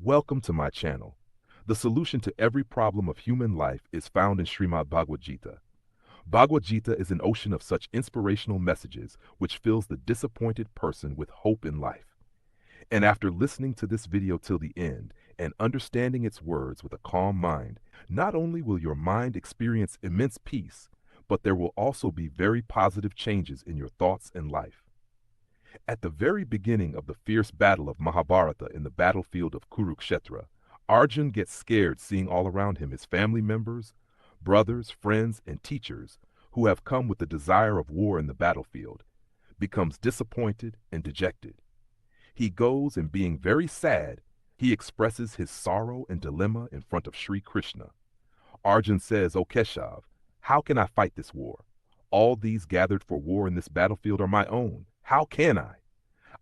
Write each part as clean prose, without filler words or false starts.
Welcome to my channel. The solution to every problem of human life is found in Srimad Bhagwat Geeta. Bhagwat Geeta is an ocean of such inspirational messages which fills the disappointed person with hope in life. And after listening to this video till the end and understanding its words with a calm mind, not only will your mind experience immense peace, but there will also be very positive changes in your thoughts and life. At the very beginning of the fierce battle of Mahabharata in the battlefield of Kurukshetra, Arjun gets scared seeing all around him his family members, brothers, friends, and teachers who have come with the desire of war in the battlefield, becomes disappointed and dejected. He goes and being very sad, he expresses his sorrow and dilemma in front of Sri Krishna. Arjun says, "O Keshav, how can I fight this war? All these gathered for war in this battlefield are my own. How can I?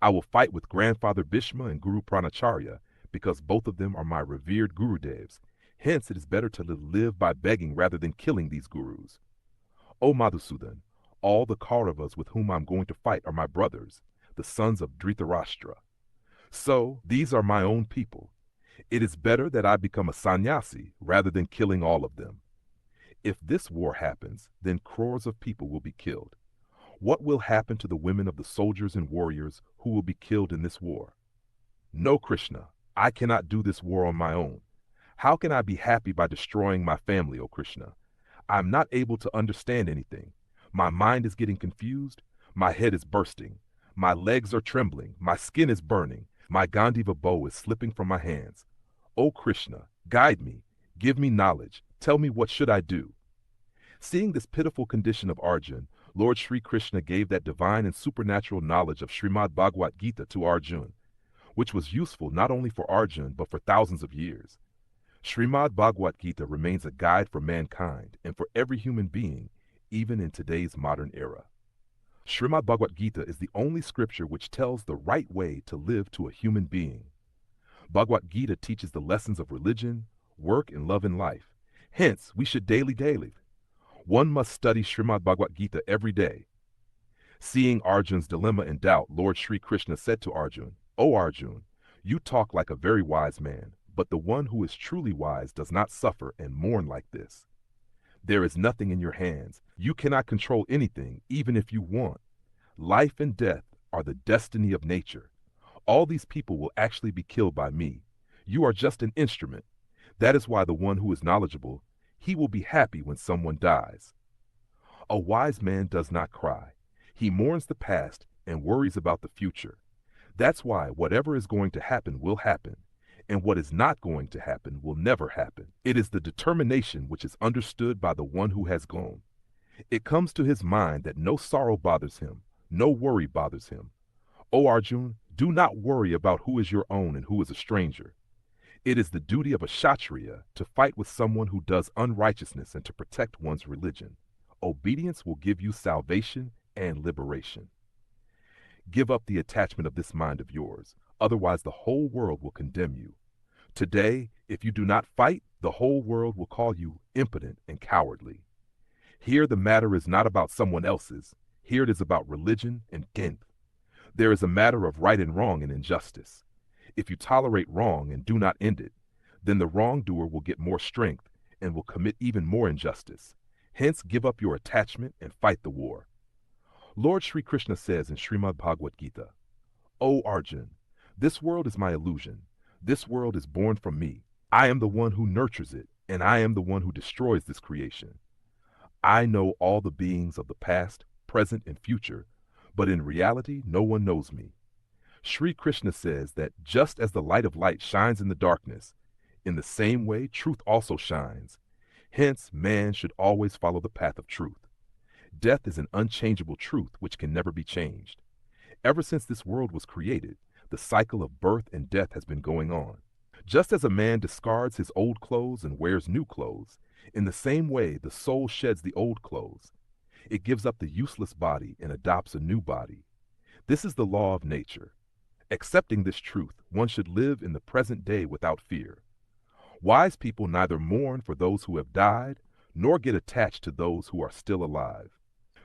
I will fight with Grandfather Bhishma and Guru Pranacharya because both of them are my revered Gurudevs. Hence it is better to live by begging rather than killing these gurus. O Madhusudan, all the Kauravas with whom I am going to fight are my brothers, the sons of Dhritarashtra. So these are my own people. It is better that I become a sannyasi rather than killing all of them. If this war happens, then crores of people will be killed. What will happen to the women of the soldiers and warriors who will be killed in this war? No, Krishna, I cannot do this war on my own. How can I be happy by destroying my family, O Krishna? I am not able to understand anything. My mind is getting confused. My head is bursting. My legs are trembling. My skin is burning. My Gandiva bow is slipping from my hands. O Krishna, guide me. Give me knowledge. Tell me what should I do." Seeing this pitiful condition of Arjun, Lord Sri Krishna gave that divine and supernatural knowledge of Srimad Bhagwat Geeta to Arjun, which was useful not only for Arjun but for thousands of years. Srimad Bhagwat Geeta remains a guide for mankind and for every human being, even in today's modern era. Srimad Bhagwat Geeta is the only scripture which tells the right way to live to a human being. Bhagwat Geeta teaches the lessons of religion, work, and love in life. Hence, we should daily. One must study Srimad Bhagwat Geeta every day. Seeing Arjun's dilemma and doubt, Lord Sri Krishna said to Arjun, "O Arjun, you talk like a very wise man, but the one who is truly wise does not suffer and mourn like this. There is nothing in your hands. You cannot control anything, even if you want. Life and death are the destiny of nature. All these people will actually be killed by me. You are just an instrument. That is why the one who is knowledgeable, he will be happy when someone dies. A wise man does not cry. He mourns the past and worries about the future. That's why whatever is going to happen will happen, and what is not going to happen will never happen. It is the determination which is understood by the one who has gone. It comes to his mind that no sorrow bothers him, no worry bothers him. O Arjun, do not worry about who is your own and who is a stranger. It is the duty of a Kshatriya to fight with someone who does unrighteousness and to protect one's religion. Obedience will give you salvation and liberation. Give up the attachment of this mind of yours, otherwise the whole world will condemn you. Today, if you do not fight, the whole world will call you impotent and cowardly. Here the matter is not about someone else's. Here it is about religion and kin. There is a matter of right and wrong and injustice. If you tolerate wrong and do not end it, then the wrongdoer will get more strength and will commit even more injustice. Hence, give up your attachment and fight the war. Lord Sri Krishna says in Srimad Bhagwat Geeta, "O Arjun, this world is my illusion. This world is born from me. I am the one who nurtures it, and I am the one who destroys this creation. I know all the beings of the past, present, and future, but in reality, no one knows me." Sri Krishna says that just as the light of light shines in the darkness, in the same way truth also shines. Hence, man should always follow the path of truth. Death is an unchangeable truth which can never be changed. Ever since this world was created, the cycle of birth and death has been going on. Just as a man discards his old clothes and wears new clothes, in the same way the soul sheds the old clothes. It gives up the useless body and adopts a new body. This is the law of nature. Accepting this truth, one should live in the present day without fear. Wise people neither mourn for those who have died, nor get attached to those who are still alive,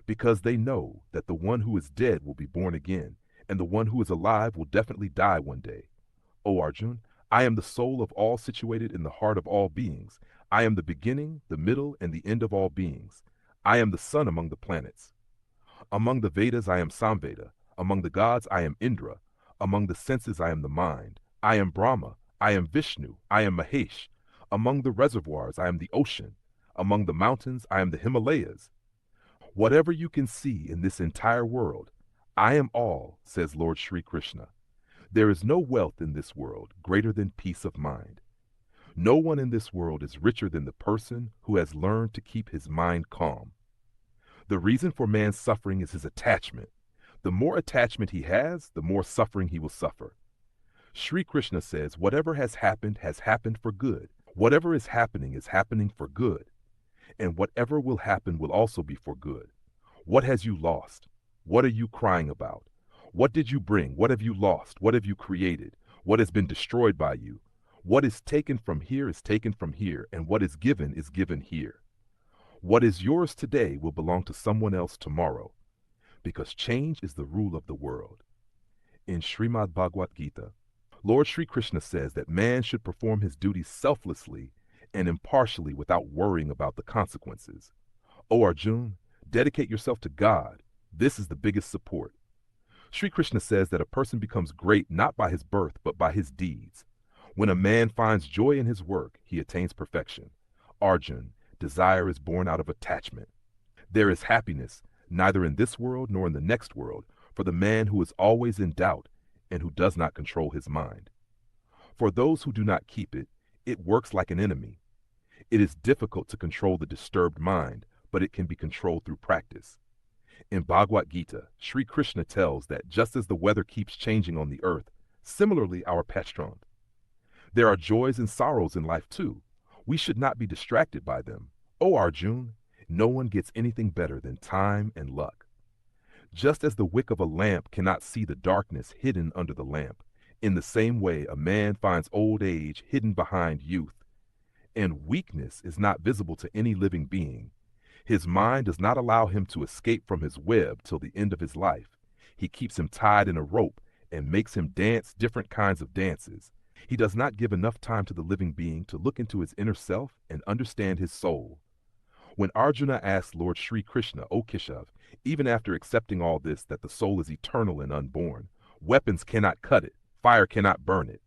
because they know that the one who is dead will be born again, and the one who is alive will definitely die one day. O Arjun, I am the soul of all situated in the heart of all beings. I am the beginning, the middle, and the end of all beings. I am the sun among the planets. Among the Vedas I am Samveda. Among the gods I am Indra. Among the senses I am the mind. I am Brahma. I am Vishnu. I am Mahesh. Among the reservoirs I am the ocean. Among the mountains I am the Himalayas. Whatever you can see in this entire world, I am all, says Lord Sri Krishna. There is no wealth in this world greater than peace of mind. No one in this world is richer than the person who has learned to keep his mind calm. The reason for man's suffering is his attachment. The more attachment he has, the more suffering he will suffer. Sri Krishna says whatever has happened for good. Whatever is happening for good. And whatever will happen will also be for good. What has you lost? What are you crying about? What did you bring? What have you lost? What have you created? What has been destroyed by you? What is taken from here is taken from here, and what is given here. What is yours today will belong to someone else tomorrow, because change is the rule of the world. In Srimad Bhagwat Geeta, Lord Sri Krishna says that man should perform his duties selflessly and impartially without worrying about the consequences. O Arjun, dedicate yourself to God. This is the biggest support. Sri Krishna says that a person becomes great not by his birth but by his deeds. When a man finds joy in his work, he attains perfection. Arjun, desire is born out of attachment. There is happiness neither in this world nor in the next world for the man who is always in doubt and who does not control his mind. For those who do not keep it, it works like an enemy. It is difficult to control the disturbed mind, but it can be controlled through practice. In Bhagwat Geeta, Sri Krishna tells that just as the weather keeps changing on the earth, similarly our Pastron. There are joys and sorrows in life too. We should not be distracted by them. O Arjun, no one gets anything better than time and luck. Just as the wick of a lamp cannot see the darkness hidden under the lamp, in the same way a man finds old age hidden behind youth. And weakness is not visible to any living being. His mind does not allow him to escape from his web till the end of his life. He keeps him tied in a rope and makes him dance different kinds of dances. He does not give enough time to the living being to look into his inner self and understand his soul. When Arjuna asked Lord Sri Krishna, O Keshav, even after accepting all this, that the soul is eternal and unborn, weapons cannot cut it, fire cannot burn it.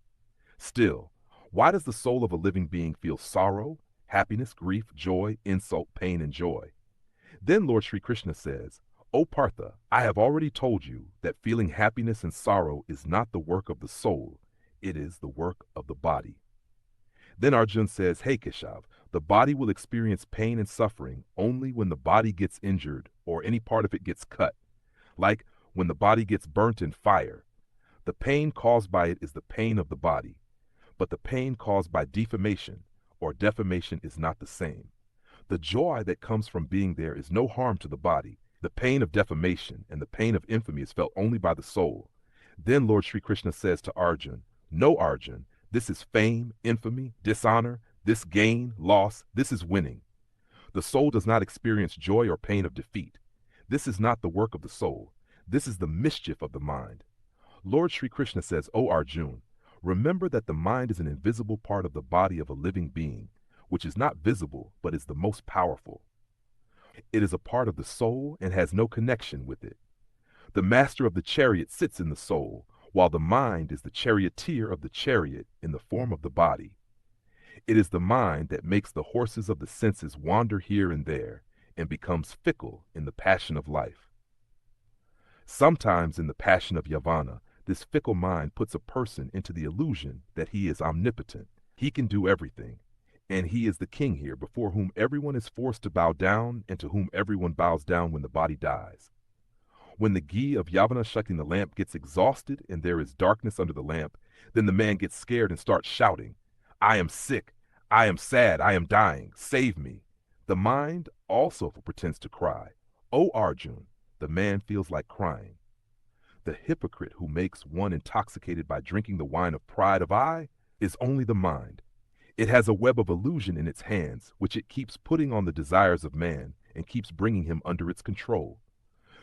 Still, why does the soul of a living being feel sorrow, happiness, grief, joy, insult, pain, and joy? Then Lord Sri Krishna says, O Partha, I have already told you that feeling happiness and sorrow is not the work of the soul, it is the work of the body. Then Arjun says, Hey Keshav, the body will experience pain and suffering only when the body gets injured or any part of it gets cut, like when the body gets burnt in fire. The pain caused by it is the pain of the body, but the pain caused by deformation or defamation is not the same. The joy that comes from being there is no harm to the body. The pain of defamation and the pain of infamy is felt only by the soul. Then Lord Sri Krishna says to Arjun, No, Arjun, this is fame, infamy, dishonor, this gain, loss, this is winning. The soul does not experience joy or pain of defeat. This is not the work of the soul. This is the mischief of the mind. Lord Sri Krishna says, O Arjun, remember that the mind is an invisible part of the body of a living being, which is not visible but is the most powerful. It is a part of the soul and has no connection with it. The master of the chariot sits in the soul, while the mind is the charioteer of the chariot in the form of the body. It is the mind that makes the horses of the senses wander here and there and becomes fickle in the passion of life. Sometimes in the passion of Yavana, this fickle mind puts a person into the illusion that he is omnipotent. He can do everything, and he is the king here before whom everyone is forced to bow down and to whom everyone bows down when the body dies. When the ghee of Yavana Shakti in the lamp gets exhausted and there is darkness under the lamp, then the man gets scared and starts shouting, I am sick, I am sad, I am dying, save me. The mind also pretends to cry. O Arjun, the man feels like crying. The hypocrite who makes one intoxicated by drinking the wine of pride of I is only the mind. It has a web of illusion in its hands, which it keeps putting on the desires of man and keeps bringing him under its control.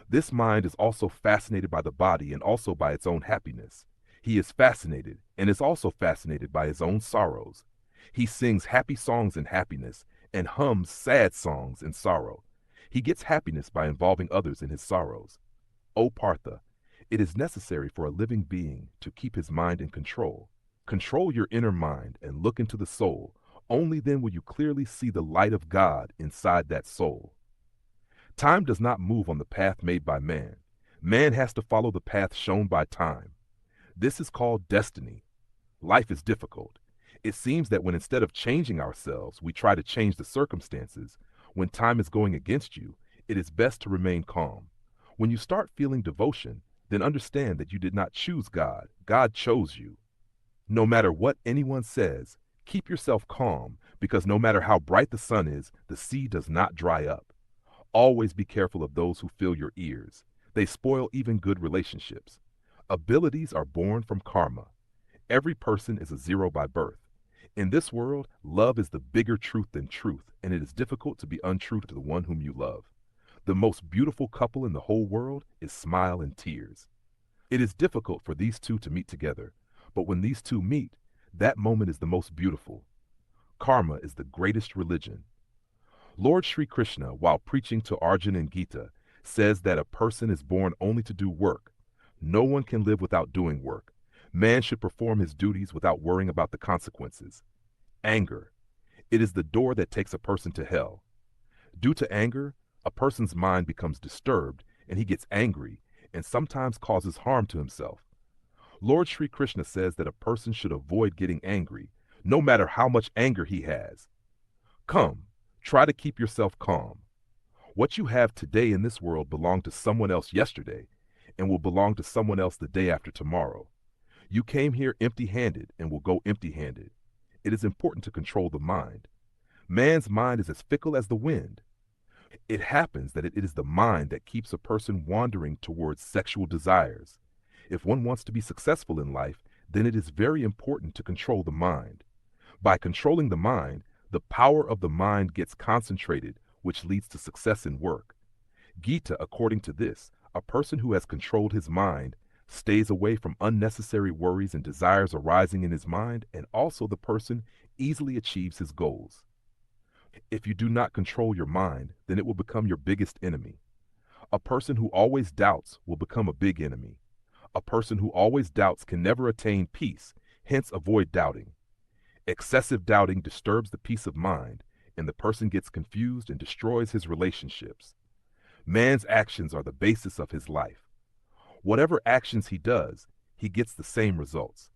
This mind is also fascinated by the body and also by its own happiness. He is fascinated and is also fascinated by his own sorrows. He sings happy songs in happiness and hums sad songs in sorrow. He gets happiness by involving others in his sorrows. O Partha, it is necessary for a living being to keep his mind in control. Control your inner mind and look into the soul. Only then will you clearly see the light of God inside that soul. Time does not move on the path made by man. Man has to follow the path shown by time. This is called destiny. Life is difficult. It seems that when instead of changing ourselves, we try to change the circumstances, when time is going against you, it is best to remain calm. When you start feeling devotion, then understand that you did not choose God. God chose you. No matter what anyone says, keep yourself calm, because no matter how bright the sun is, the sea does not dry up. Always be careful of those who fill your ears. They spoil even good relationships. Abilities are born from karma. Every person is a zero by birth. In this world, love is the bigger truth than truth, and it is difficult to be untrue to the one whom you love. The most beautiful couple in the whole world is Smile and Tears. It is difficult for these two to meet together, but when these two meet, that moment is the most beautiful. Karma is the greatest religion. Lord Sri Krishna, while preaching to Arjuna in Gita, says that a person is born only to do work. No one can live without doing work. Man should perform his duties without worrying about the consequences. Anger. It is the door that takes a person to hell. Due to anger, a person's mind becomes disturbed and he gets angry and sometimes causes harm to himself. Lord Sri Krishna says that a person should avoid getting angry, no matter how much anger he has. Come, try to keep yourself calm. What you have today in this world belonged to someone else yesterday and will belong to someone else the day after tomorrow. You came here empty-handed and will go empty-handed. It is important to control the mind. Man's mind is as fickle as the wind. It happens that it is the mind that keeps a person wandering towards sexual desires. If one wants to be successful in life, then it is very important to control the mind. By controlling the mind, the power of the mind gets concentrated, which leads to success in work. Gita, according to this, a person who has controlled his mind stays away from unnecessary worries and desires arising in his mind, and also the person easily achieves his goals. If you do not control your mind, then it will become your biggest enemy. A person who always doubts will become a big enemy. A person who always doubts can never attain peace, hence avoid doubting. Excessive doubting disturbs the peace of mind, and the person gets confused and destroys his relationships. Man's actions are the basis of his life. Whatever actions he does, he gets the same results.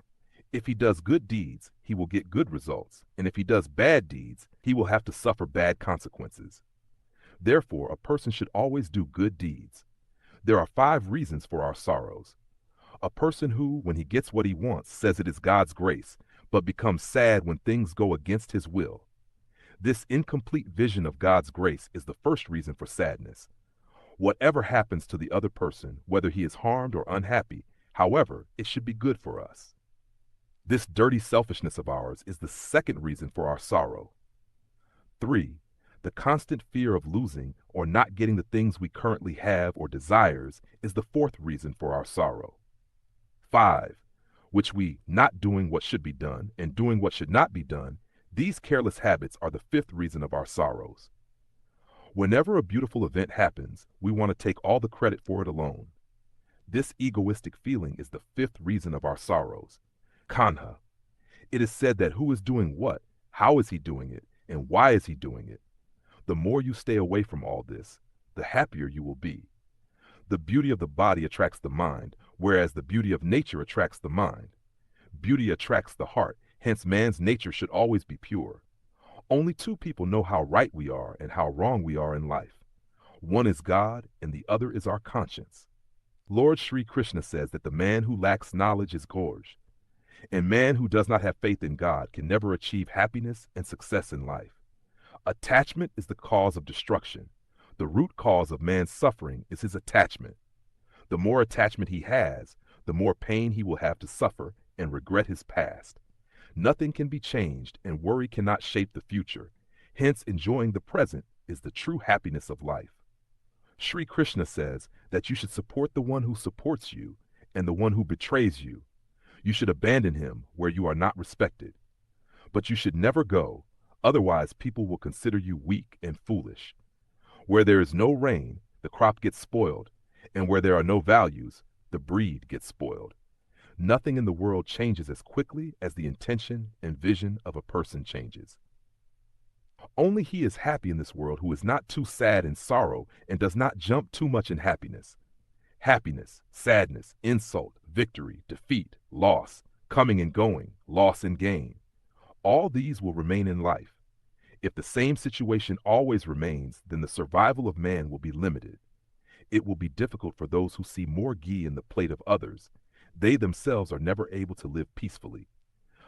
If he does good deeds, he will get good results, and if he does bad deeds, he will have to suffer bad consequences. Therefore, a person should always do good deeds. There are 5 reasons for our sorrows. A person who, when he gets what he wants, says it is God's grace, but becomes sad when things go against his will. This incomplete vision of God's grace is the first reason for sadness. Whatever happens to the other person, whether he is harmed or unhappy, however, it should be good for us. This dirty selfishness of ours is the second reason for our sorrow. 3. The constant fear of losing or not getting the things we currently have or desires is the 4th reason for our sorrow. 5. Which we not doing what should be done and doing what should not be done, these careless habits are the 5th reason of our sorrows. Whenever a beautiful event happens, we want to take all the credit for it alone. This egoistic feeling is the 5th reason of our sorrows. Kanha. It is said that who is doing what, how is he doing it, and why is he doing it? The more you stay away from all this, the happier you will be. The beauty of the body attracts the mind, whereas the beauty of nature attracts the mind. Beauty attracts the heart, hence man's nature should always be pure. Only 2 people know how right we are and how wrong we are in life. One is God, and the other is our conscience. Lord Sri Krishna says that the man who lacks knowledge is gorged. And man who does not have faith in God can never achieve happiness and success in life. Attachment is the cause of destruction. The root cause of man's suffering is his attachment. The more attachment he has, the more pain he will have to suffer and regret his past. Nothing can be changed, and worry cannot shape the future. Hence, enjoying the present is the true happiness of life. Sri Krishna says that you should support the one who supports you and the one who betrays you. You should abandon him where you are not respected. But you should never go, otherwise people will consider you weak and foolish. Where there is no rain, the crop gets spoiled, and where there are no values, the breed gets spoiled. Nothing in the world changes as quickly as the intention and vision of a person changes. Only he is happy in this world who is not too sad in sorrow and does not jump too much in happiness. Happiness, sadness, insult, victory, defeat, loss, coming and going, loss and gain. All these will remain in life. If the same situation always remains, then the survival of man will be limited. It will be difficult for those who see more ghee in the plate of others. They themselves are never able to live peacefully.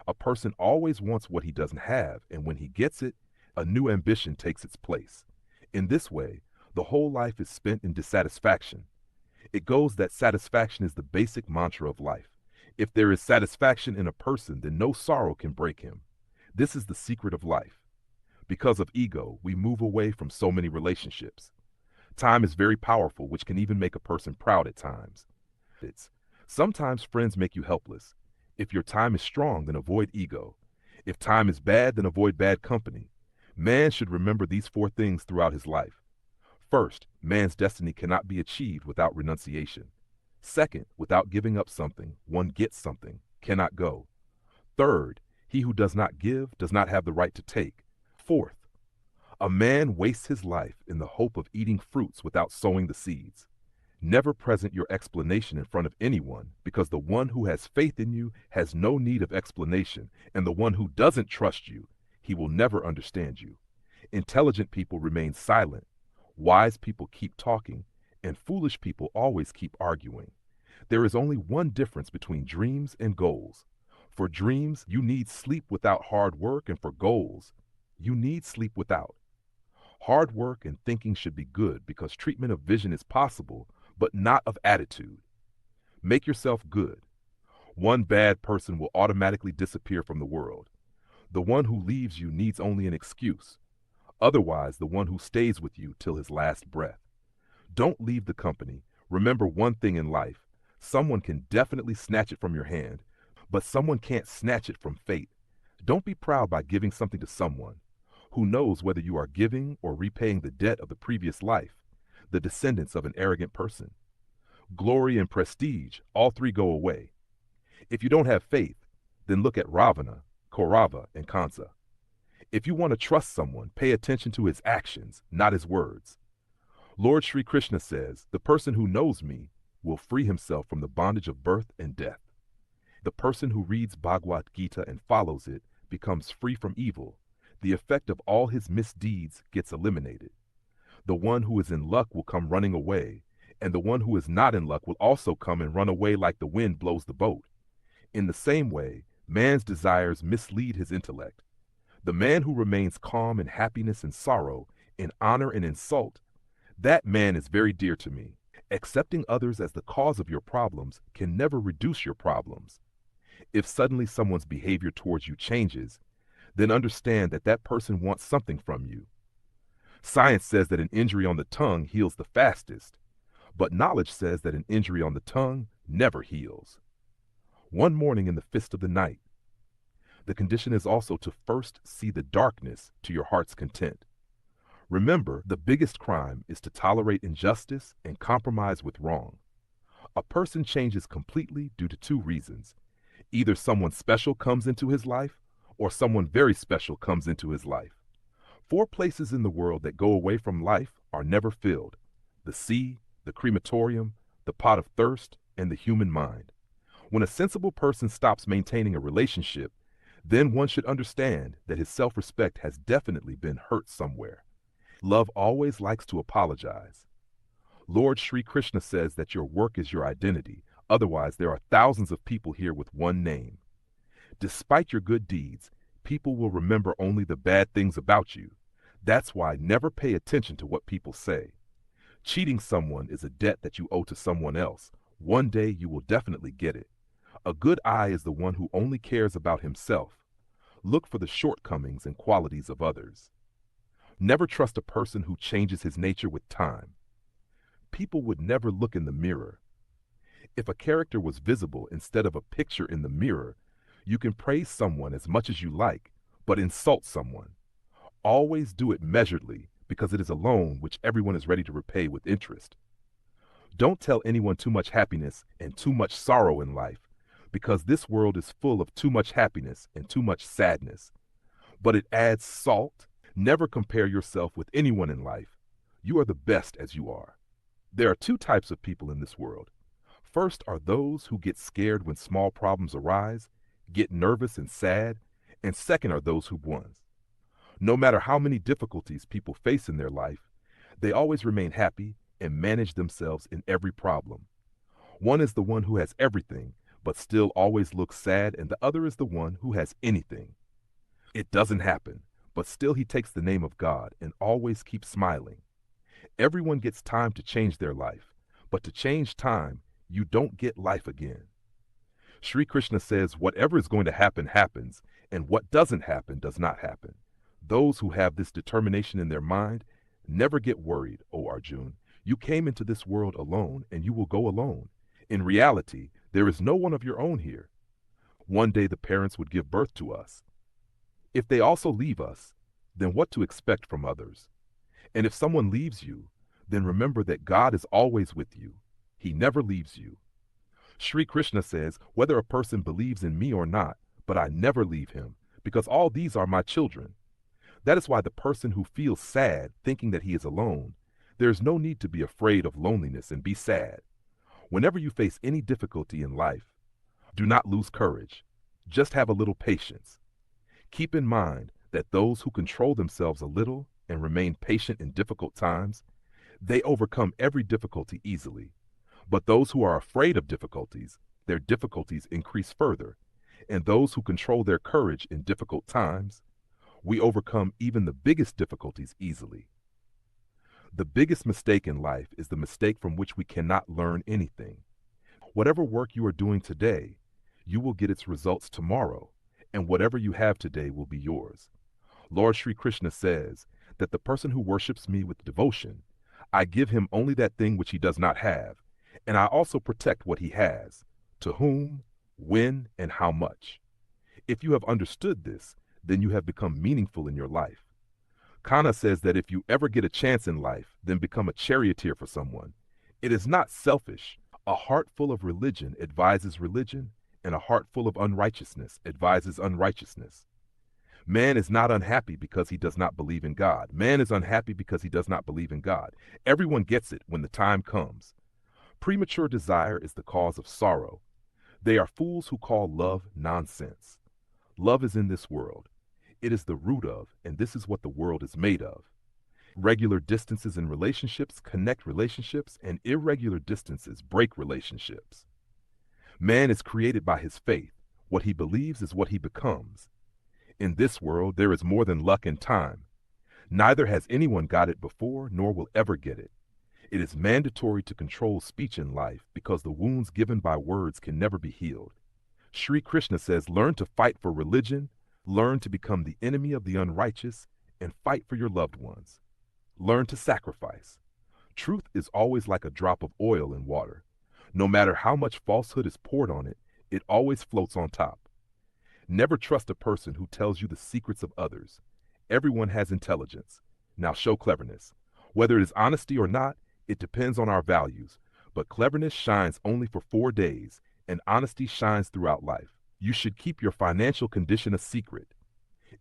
A person always wants what he doesn't have, and when he gets it, a new ambition takes its place. In this way, the whole life is spent in dissatisfaction. It goes that satisfaction is the basic mantra of life. If there is satisfaction in a person, then no sorrow can break him. This is the secret of life. Because of ego, we move away from so many relationships. Time is very powerful, which can even make a person proud at times. Sometimes friends make you helpless. If your time is strong, then avoid ego. If time is bad, then avoid bad company. Man should remember these 4 things throughout his life. First, man's destiny cannot be achieved without renunciation. Second, without giving up something, one gets something, cannot go. Third, he who does not give does not have the right to take. Fourth, a man wastes his life in the hope of eating fruits without sowing the seeds. Never present your explanation in front of anyone, because the one who has faith in you has no need of explanation, and the one who doesn't trust you, he will never understand you. Intelligent people remain silent, wise people keep talking, and foolish people always keep arguing. There is only one difference between dreams and goals. For dreams, you need sleep without hard work, and for goals, you need sleep without. Hard work and thinking should be good because treatment of vision is possible, but not of attitude. Make yourself good. One bad person will automatically disappear from the world. The one who leaves you needs only an excuse. Otherwise, the one who stays with you till his last breath. Don't leave the company. Remember one thing in life. Someone can definitely snatch it from your hand, but someone can't snatch it from fate. Don't be proud by giving something to someone. Who knows whether you are giving or repaying the debt of the previous life, the descendants of an arrogant person. Glory and prestige, all 3 go away. If you don't have faith, then look at Ravana, Kaurava, and Kansa. If you want to trust someone, pay attention to his actions, not his words. Lord Sri Krishna says, the person who knows me will free himself from the bondage of birth and death. The person who reads Bhagwat Geeta and follows it becomes free from evil. The effect of all his misdeeds gets eliminated. The one who is in luck will come running away, and the one who is not in luck will also come and run away like the wind blows the boat. In the same way, man's desires mislead his intellect. The man who remains calm in happiness and sorrow, in honor and insult, that man is very dear to me. Accepting others as the cause of your problems can never reduce your problems. If suddenly someone's behavior towards you changes, then understand that that person wants something from you. Science says that an injury on the tongue heals the fastest, but knowledge says that an injury on the tongue never heals. One morning in the fist of the night, the condition is also to first see the darkness to your heart's content. Remember, the biggest crime is to tolerate injustice and compromise with wrong. A person changes completely due to 2 reasons. Either someone special comes into his life, or someone very special comes into his life. 4 places in the world that go away from life are never filled: the sea, the crematorium, the pot of thirst, and the human mind. When a sensible person stops maintaining a relationship, then one should understand that his self-respect has definitely been hurt somewhere. Love always likes to apologize. Lord Sri Krishna says that your work is your identity. Otherwise, there are thousands of people here with one name. Despite your good deeds, people will remember only the bad things about you. That's why never pay attention to what people say. Cheating someone is a debt that you owe to someone else. One day you will definitely get it. A good eye is the one who only cares about himself. Look for the shortcomings and qualities of others. Never trust a person who changes his nature with time. People would never look in the mirror. If a character was visible instead of a picture in the mirror, you can praise someone as much as you like, but insult someone. Always do it measuredly, because it is a loan which everyone is ready to repay with interest. Don't tell anyone too much happiness and too much sorrow in life, because this world is full of too much happiness and too much sadness. But it adds salt. Never compare yourself with anyone in life. You are the best as you are. There are two types of people in this world. First are those who get scared when small problems arise, get nervous and sad, and second are those who won. No matter how many difficulties people face in their life, they always remain happy and manage themselves in every problem. One is the one who has everything, but still always looks sad, and the other is the one who has anything. It doesn't happen, but still he takes the name of God and always keeps smiling. Everyone gets time to change their life, but to change time, you don't get life again. Sri Krishna says whatever is going to happen happens, and what doesn't happen does not happen. Those who have this determination in their mind never get worried, O Arjun. You came into this world alone, and you will go alone. In reality, there is no one of your own here. One day the parents would give birth to us. If they also leave us, then what to expect from others? And if someone leaves you, then remember that God is always with you. He never leaves you. Sri Krishna says, whether a person believes in me or not, but I never leave him, because all these are my children. That is why the person who feels sad, thinking that he is alone, there is no need to be afraid of loneliness and be sad. Whenever you face any difficulty in life, do not lose courage. Just have a little patience. Keep in mind that those who control themselves a little and remain patient in difficult times, they overcome every difficulty easily. But those who are afraid of difficulties, their difficulties increase further. And those who control their courage in difficult times, we overcome even the biggest difficulties easily. The biggest mistake in life is the mistake from which we cannot learn anything. Whatever work you are doing today, you will get its results tomorrow, and whatever you have today will be yours. Lord Sri Krishna says that the person who worships me with devotion, I give him only that thing which he does not have, and I also protect what he has, to whom, when, and how much. If you have understood this, then you have become meaningful in your life. Kana says that if you ever get a chance in life, then become a charioteer for someone. It is not selfish. A heart full of religion advises religion, and a heart full of unrighteousness advises unrighteousness. Man is not unhappy because he does not believe in God. Man is unhappy because he does not believe in God. Everyone gets it when the time comes. Premature desire is the cause of sorrow. They are fools who call love nonsense. Love is in this world. It is the root of, and this is what the world is made of. Regular distances in relationships connect relationships, and irregular distances break relationships. Man is created by his faith. What he believes is what he becomes. In this world, there is more than luck and time. Neither has anyone got it before, nor will ever get it. It is mandatory to control speech in life, because the wounds given by words can never be healed. Sri Krishna says, learn to fight for religion, learn to become the enemy of the unrighteous, and fight for your loved ones. Learn to sacrifice. Truth is always like a drop of oil in water. No matter how much falsehood is poured on it, it always floats on top. Never trust a person who tells you the secrets of others. Everyone has intelligence. Now show cleverness. Whether it is honesty or not, it depends on our values. But cleverness shines only for 4 days, and honesty shines throughout life. You should keep your financial condition a secret.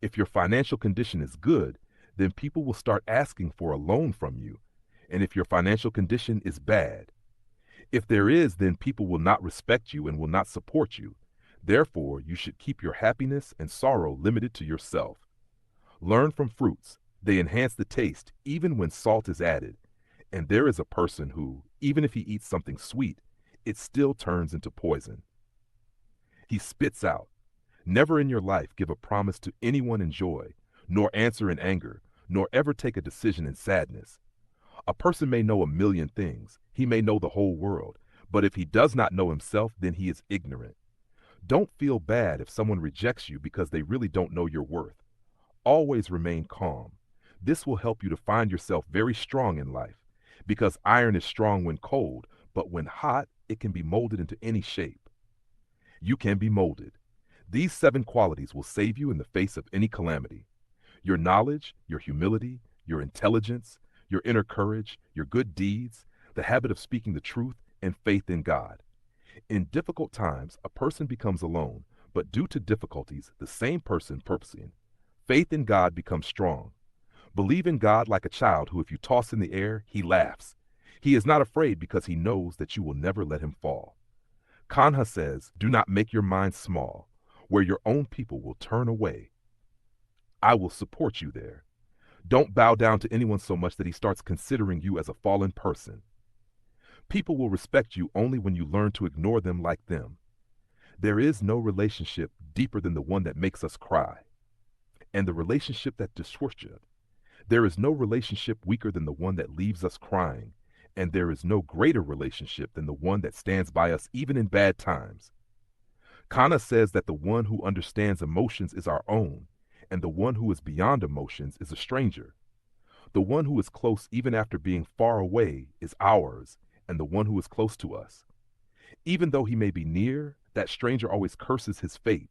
If your financial condition is good, then people will start asking for a loan from you. And if your financial condition is bad, if there is, then people will not respect you and will not support you. Therefore, you should keep your happiness and sorrow limited to yourself. Learn from fruits. They enhance the taste even when salt is added. And there is a person who, even if he eats something sweet, it still turns into poison. He spits out. Never in your life give a promise to anyone in joy, nor answer in anger, nor ever take a decision in sadness. A person may know a million things. He may know the whole world. But if he does not know himself, then he is ignorant. Don't feel bad if someone rejects you because they really don't know your worth. Always remain calm. This will help you to find yourself very strong in life, because iron is strong when cold, but when hot, it can be molded into any shape. You can be molded. These 7 qualities will save you in the face of any calamity. Your knowledge, your humility, your intelligence, your inner courage, your good deeds, the habit of speaking the truth, and faith in God. In difficult times, a person becomes alone, but due to difficulties, the same person purposing. Faith in God becomes strong. Believe in God like a child who, if you toss in the air, he laughs. He is not afraid because he knows that you will never let him fall. Kanha says, do not make your mind small, where your own people will turn away. I will support you there. Don't bow down to anyone so much that he starts considering you as a fallen person. People will respect you only when you learn to ignore them like them. There is no relationship deeper than the one that makes us cry, and the relationship that destroys you. There is no relationship weaker than the one that leaves us crying, and there is no greater relationship than the one that stands by us even in bad times. Kana says that the one who understands emotions is our own, and the one who is beyond emotions is a stranger. The one who is close even after being far away is ours, and the one who is close to us. Even though he may be near, that stranger always curses his fate,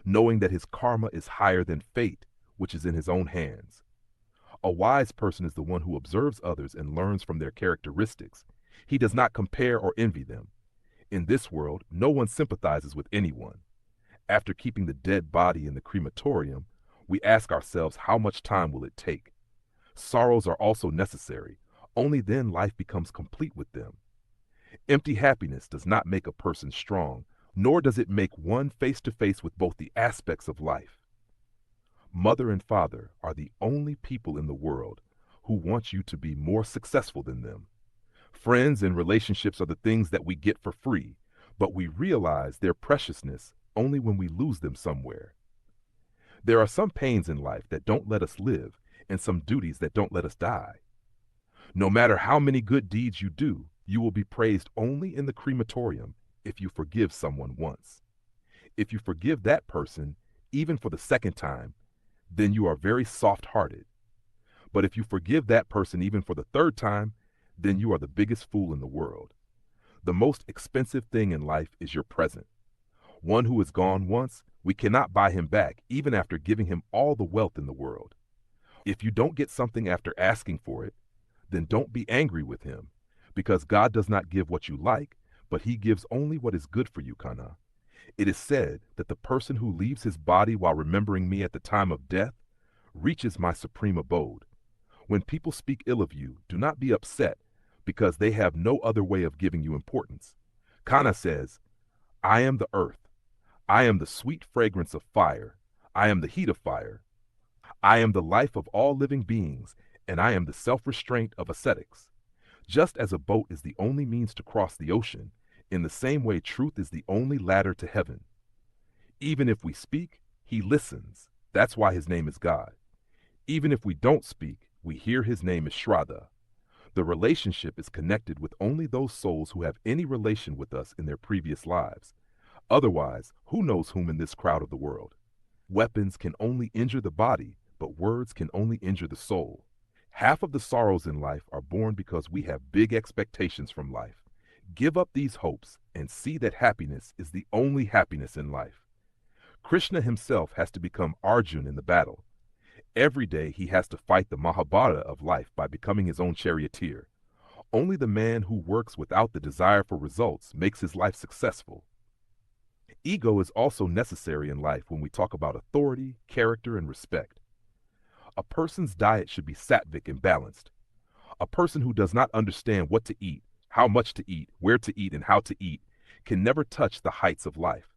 knowing that his karma is higher than fate, which is in his own hands. A wise person is the one who observes others and learns from their characteristics. He does not compare or envy them. In this world, no one sympathizes with anyone. After keeping the dead body in the crematorium, we ask ourselves, how much time will it take? Sorrows are also necessary. Only then life becomes complete with them. Empty happiness does not make a person strong, nor does it make one face to face with both the aspects of life. Mother and father are the only people in the world who want you to be more successful than them. Friends and relationships are the things that we get for free, but we realize their preciousness only when we lose them somewhere. There are some pains in life that don't let us live, and some duties that don't let us die. No matter how many good deeds you do, you will be praised only in the crematorium if you forgive someone once. If you forgive that person, even for the second time, then you are very soft-hearted. But if you forgive that person even for the third time, then you are the biggest fool in the world. The most expensive thing in life is your present. One who is gone once, we cannot buy him back, even after giving him all the wealth in the world. If you don't get something after asking for it, then don't be angry with him, because God does not give what you like, but he gives only what is good for you, Kana. It is said that the person who leaves his body while remembering me at the time of death reaches my supreme abode. When people speak ill of you, do not be upset, because they have no other way of giving you importance. Kana says, I am the earth. I am the sweet fragrance of fire. I am the heat of fire. I am the life of all living beings, and I am the self-restraint of ascetics. Just as a boat is the only means to cross the ocean, in the same way truth is the only ladder to heaven. Even if we speak, he listens. That's why his name is God. Even if we don't speak, we hear his name is Shraddha. The relationship is connected with only those souls who have any relation with us in their previous lives. Otherwise, who knows whom in this crowd of the world? Weapons can only injure the body, but words can only injure the soul. Half of the sorrows in life are born because we have big expectations from life. Give up these hopes and see that happiness is the only happiness in life. Krishna himself has to become Arjun in the battle. Every day he has to fight the Mahabharata of life by becoming his own charioteer. Only the man who works without the desire for results makes his life successful. Ego is also necessary in life when we talk about authority, character, and respect. A person's diet should be sattvic and balanced. A person who does not understand what to eat, how much to eat, where to eat, and how to eat can never touch the heights of life.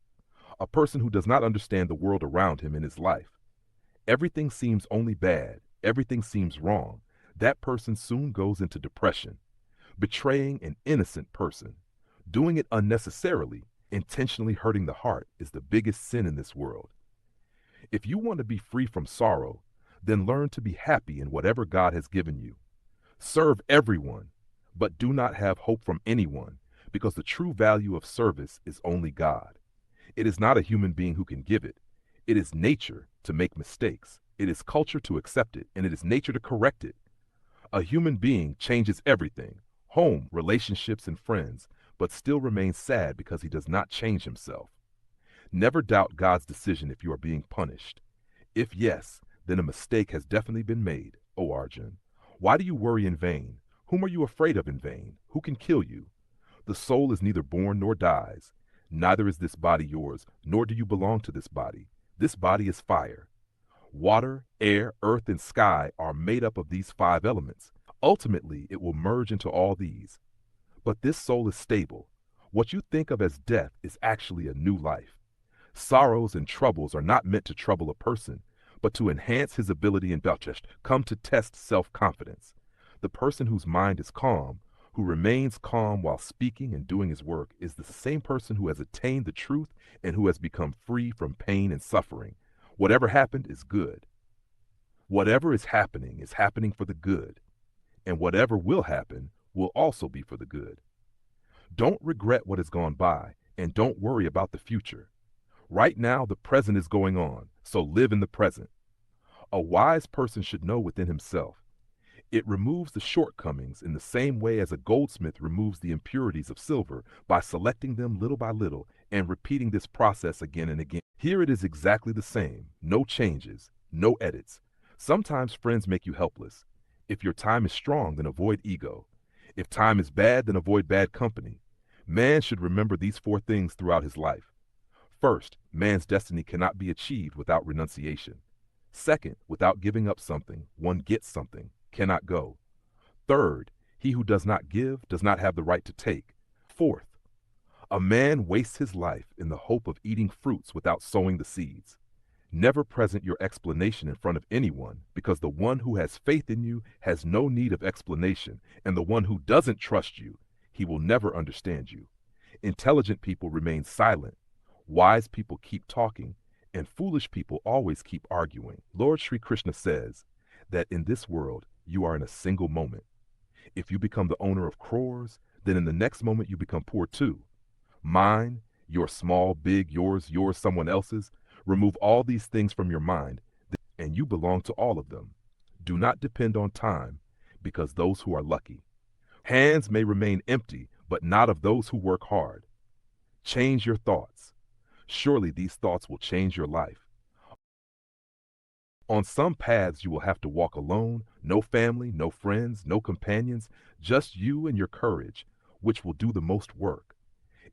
A person who does not understand the world around him in his life. Everything seems only bad. Everything seems wrong. That person soon goes into depression. Betraying an innocent person, doing it unnecessarily, intentionally hurting the heart is the biggest sin in this world. If you want to be free from sorrow, then learn to be happy in whatever God has given you. Serve everyone, but do not have hope from anyone, because the true value of service is only God. It is not a human being who can give it. It is nature to make mistakes. It is culture to accept it, and it is nature to correct it. A human being changes everything, home, relationships, and friends, but still remains sad because he does not change himself. Never doubt God's decision if you are being punished. If yes, then a mistake has definitely been made, O Arjun. Why do you worry in vain? Whom are you afraid of in vain? Who can kill you? The soul is neither born nor dies. Neither is this body yours, nor do you belong to this body. This body is fire. Water, air, earth, and sky are made up of these five elements. Ultimately, it will merge into all these. But this soul is stable. What you think of as death is actually a new life. Sorrows and troubles are not meant to trouble a person, but to enhance his ability and come to test self-confidence. The person whose mind is calm, who remains calm while speaking and doing his work, is the same person who has attained the truth and who has become free from pain and suffering. Whatever happened is good. Whatever is happening for the good, and whatever will happen will also be for the good. Don't regret what has gone by, and don't worry about the future. Right now, the present is going on, so live in the present. A wise person should know within himself. It removes the shortcomings in the same way as a goldsmith removes the impurities of silver by selecting them little by little and repeating this process again and again. Here it is exactly the same. No changes, no edits. Sometimes friends make you helpless. If your time is strong, then avoid ego. If time is bad, then avoid bad company. Man should remember these four things throughout his life. First, man's destiny cannot be achieved without renunciation. Second, without giving up something, one gets something, cannot go. Third, he who does not give does not have the right to take. Fourth, a man wastes his life in the hope of eating fruits without sowing the seeds. Never present your explanation in front of anyone, because the one who has faith in you has no need of explanation, and the one who doesn't trust you, he will never understand you. Intelligent people remain silent. Wise people keep talking, and foolish people always keep arguing. Lord Sri Krishna says that in this world, you are in a single moment. If you become the owner of crores, then in the next moment you become poor too. Mine, your small, big, yours, someone else's. Remove all these things from your mind, and you belong to all of them. Do not depend on time, because those who are lucky. Hands may remain empty, but not of those who work hard. Change your thoughts. Surely these thoughts will change your life. On some paths you will have to walk alone, no family, no friends, no companions, just you and your courage, which will do the most work.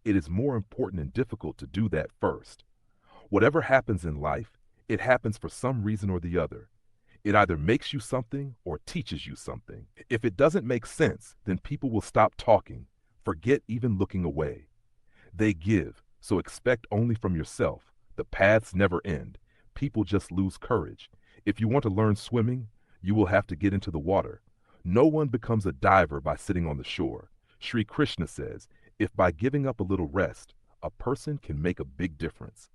It is more important and difficult to do that first. Whatever happens in life, it happens for some reason or the other. It either makes you something or teaches you something. If it doesn't make sense, then people will stop talking, forget even looking away. They give, so expect only from yourself. The paths never end. People just lose courage. If you want to learn swimming, you will have to get into the water. No one becomes a diver by sitting on the shore. Sri Krishna says, if by giving up a little rest, a person can make a big difference.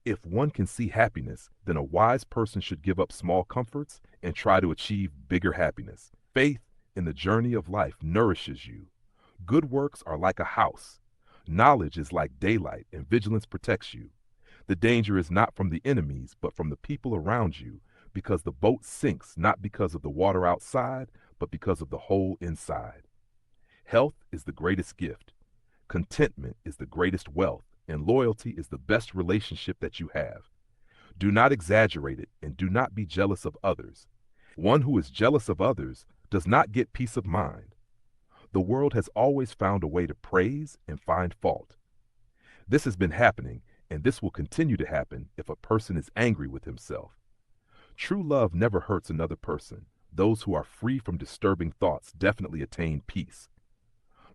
If one can see happiness, then a wise person should give up small comforts and try to achieve bigger happiness. Faith in the journey of life nourishes you. Good works are like a house. Knowledge is like daylight, and vigilance protects you. The danger is not from the enemies, but from the people around you, because the boat sinks not because of the water outside, but because of the hole inside. Health is the greatest gift. Contentment is the greatest wealth, and loyalty is the best relationship that you have. Do not exaggerate it, and do not be jealous of others. One who is jealous of others does not get peace of mind. The world has always found a way to praise and find fault. This has been happening, and this will continue to happen if a person is angry with himself. True love never hurts another person. Those who are free from disturbing thoughts definitely attain peace.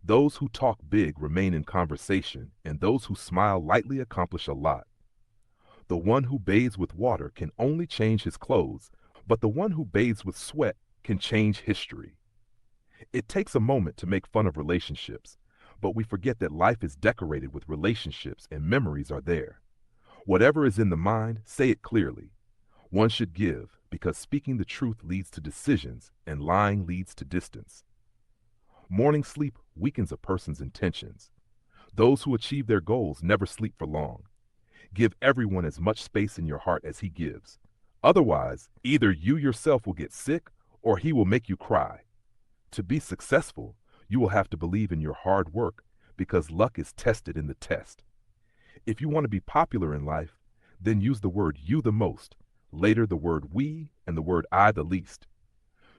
Those who talk big remain in conversation, and those who smile lightly accomplish a lot. The one who bathes with water can only change his clothes, but the one who bathes with sweat can change history. It takes a moment to make fun of relationships, but we forget that life is decorated with relationships and memories are there. Whatever is in the mind, say it clearly. One should give, because speaking the truth leads to decisions, and lying leads to distance. Morning sleep weakens a person's intentions. Those who achieve their goals never sleep for long. Give everyone as much space in your heart as he gives. Otherwise, either you yourself will get sick or he will make you cry. To be successful, you will have to believe in your hard work, because luck is tested in the test. If you want to be popular in life, then use the word you the most, later the word we, and the word I the least.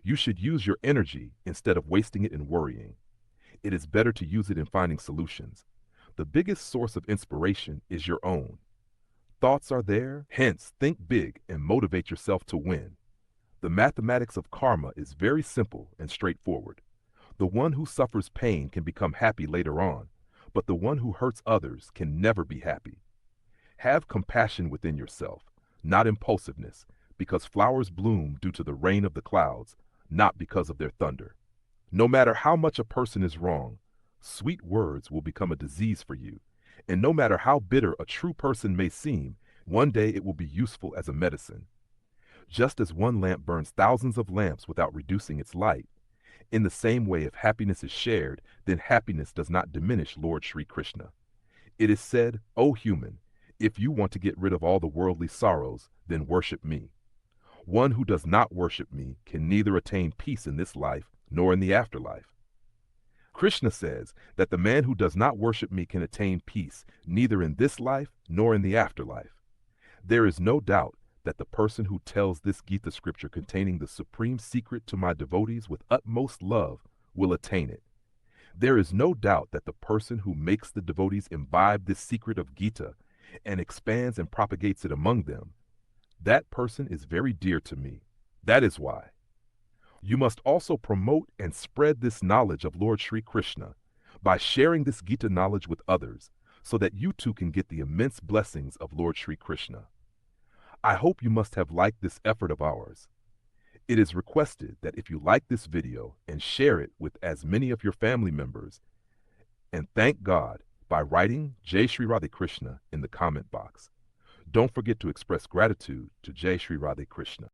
You should use your energy instead of wasting it in worrying. It is better to use it in finding solutions. The biggest source of inspiration is your own. Thoughts are there, hence think big and motivate yourself to win. The mathematics of karma is very simple and straightforward. The one who suffers pain can become happy later on, but the one who hurts others can never be happy. Have compassion within yourself, not impulsiveness, because flowers bloom due to the rain of the clouds, not because of their thunder. No matter how much a person is wrong, sweet words will become a disease for you, and no matter how bitter a true person may seem, one day it will be useful as a medicine. Just as one lamp burns thousands of lamps without reducing its light, in the same way if happiness is shared, then happiness does not diminish Lord Sri Krishna. It is said, O human, if you want to get rid of all the worldly sorrows, then worship me. One who does not worship me can neither attain peace in this life nor in the afterlife. Krishna says that the man who does not worship me can attain peace neither in this life nor in the afterlife. There is no doubt that the person who tells this Gita scripture containing the supreme secret to my devotees with utmost love will attain it. There is no doubt that the person who makes the devotees imbibe this secret of Gita and expands and propagates it among them, that person is very dear to me. That is why. You must also promote and spread this knowledge of Lord Sri Krishna by sharing this Gita knowledge with others so that you too can get the immense blessings of Lord Sri Krishna. I hope you must have liked this effort of ours. It is requested that if you like this video and share it with as many of your family members, and thank God by writing Jai Shri Radhe Krishna in the comment box. Don't forget to express gratitude to Jai Shri Radhe Krishna.